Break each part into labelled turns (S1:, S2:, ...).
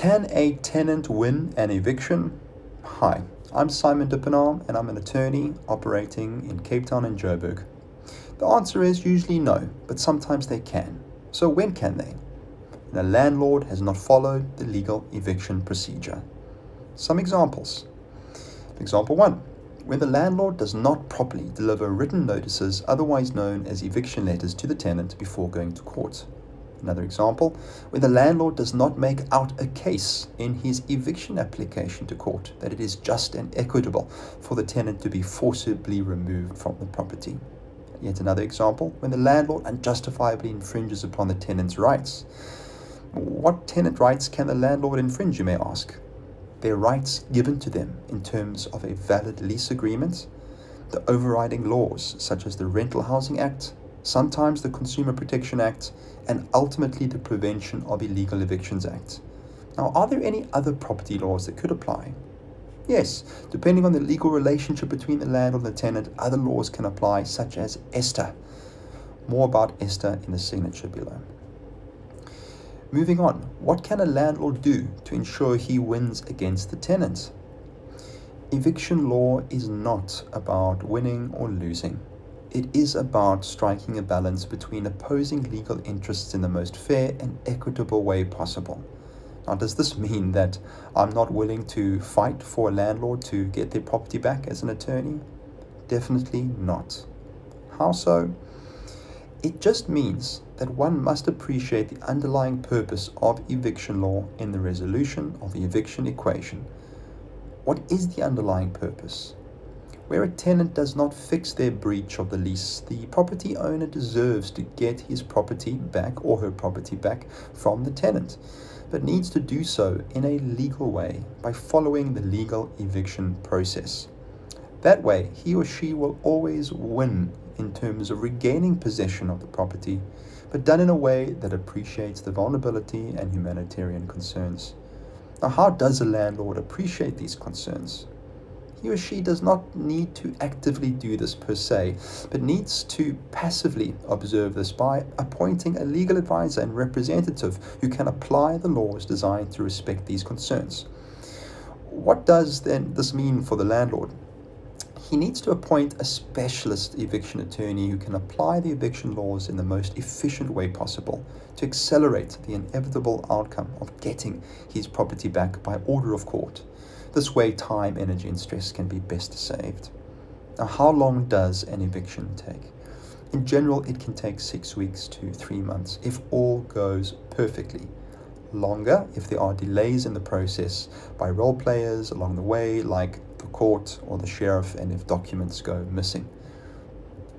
S1: Can a tenant win an eviction? Hi, I'm Simon Dippenaar and I'm an attorney operating in Cape Town and Joburg. The answer is usually no, but sometimes they can. So when can they? When a landlord has not followed the legal eviction procedure. Some examples. Example 1. When the landlord does not properly deliver written notices, otherwise known as eviction letters, to the tenant before going to court. Another example, when the landlord does not make out a case in his eviction application to court that it is just and equitable for the tenant to be forcibly removed from the property. Yet another example, when the landlord unjustifiably infringes upon the tenant's rights. What tenant rights can the landlord infringe, you may ask? Their rights given to them in terms of a valid lease agreement, the overriding laws such as the Rental Housing Act, sometimes the Consumer Protection Act, and ultimately the Prevention of Illegal Evictions Act. Now, are there any other property laws that could apply? Yes, depending on the legal relationship between the landlord and the tenant, other laws can apply, such as ESTR. More about ESTR in the signature below. Moving on, what can a landlord do to ensure he wins against the tenant? Eviction law is not about winning or losing. It is about striking a balance between opposing legal interests in the most fair and equitable way possible. Now, does this mean that I'm not willing to fight for a landlord to get their property back as an attorney? Definitely not. How so? It just means that one must appreciate the underlying purpose of eviction law in the resolution of the eviction equation. What is the underlying purpose? Where a tenant does not fix their breach of the lease, the property owner deserves to get his property back or her property back from the tenant, but needs to do so in a legal way by following the legal eviction process. That way, he or she will always win in terms of regaining possession of the property, but done in a way that appreciates the vulnerability and humanitarian concerns. Now, how does a landlord appreciate these concerns? He or she does not need to actively do this per se, but needs to passively observe this by appointing a legal advisor and representative who can apply the laws designed to respect these concerns. What does then this mean for the landlord? He needs to appoint a specialist eviction attorney who can apply the eviction laws in the most efficient way possible to accelerate the inevitable outcome of getting his property back by order of court. This way, time, energy, and stress can be best saved. Now, how long does an eviction take? In general, it can take 6 weeks to 3 months if all goes perfectly. Longer if there are delays in the process by role players along the way, like the court or the sheriff, and if documents go missing.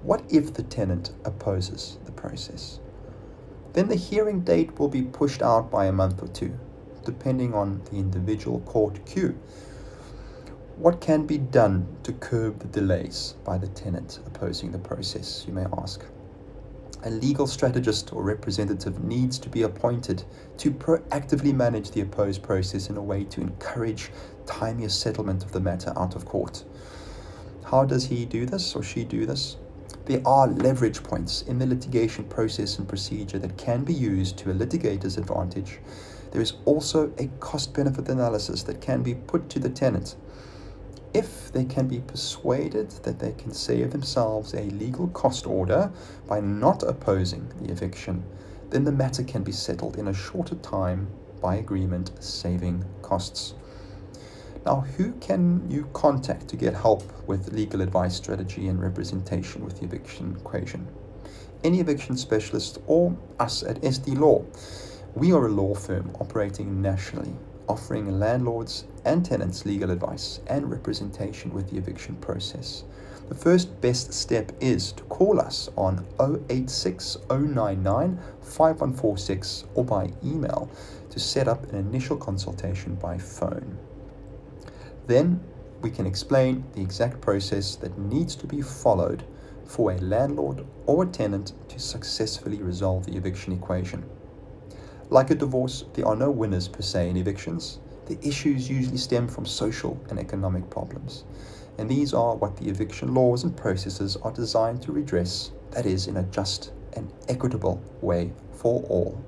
S1: What if the tenant opposes the process? Then the hearing date will be pushed out by a month or two, depending on the individual court queue. What can be done to curb the delays by the tenant opposing the process, you may ask? A legal strategist or representative needs to be appointed to proactively manage the opposed process in a way to encourage timelier settlement of the matter out of court. How does he do this or she do this? There are leverage points in the litigation process and procedure that can be used to a litigator's advantage. There is also a cost-benefit analysis that can be put to the tenant. If they can be persuaded that they can save themselves a legal cost order by not opposing the eviction, then the matter can be settled in a shorter time by agreement, saving costs. Now, who can you contact to get help with legal advice, strategy, and representation with the eviction equation? Any eviction specialist or us at SD Law. We are a law firm operating nationally, offering landlords and tenants legal advice and representation with the eviction process. The first best step is to call us on 086 099 5146 or by email to set up an initial consultation by phone. Then we can explain the exact process that needs to be followed for a landlord or a tenant to successfully resolve the eviction equation. Like a divorce, there are no winners per se in evictions. The issues usually stem from social and economic problems. And these are what the eviction laws and processes are designed to redress, that is, in a just and equitable way for all.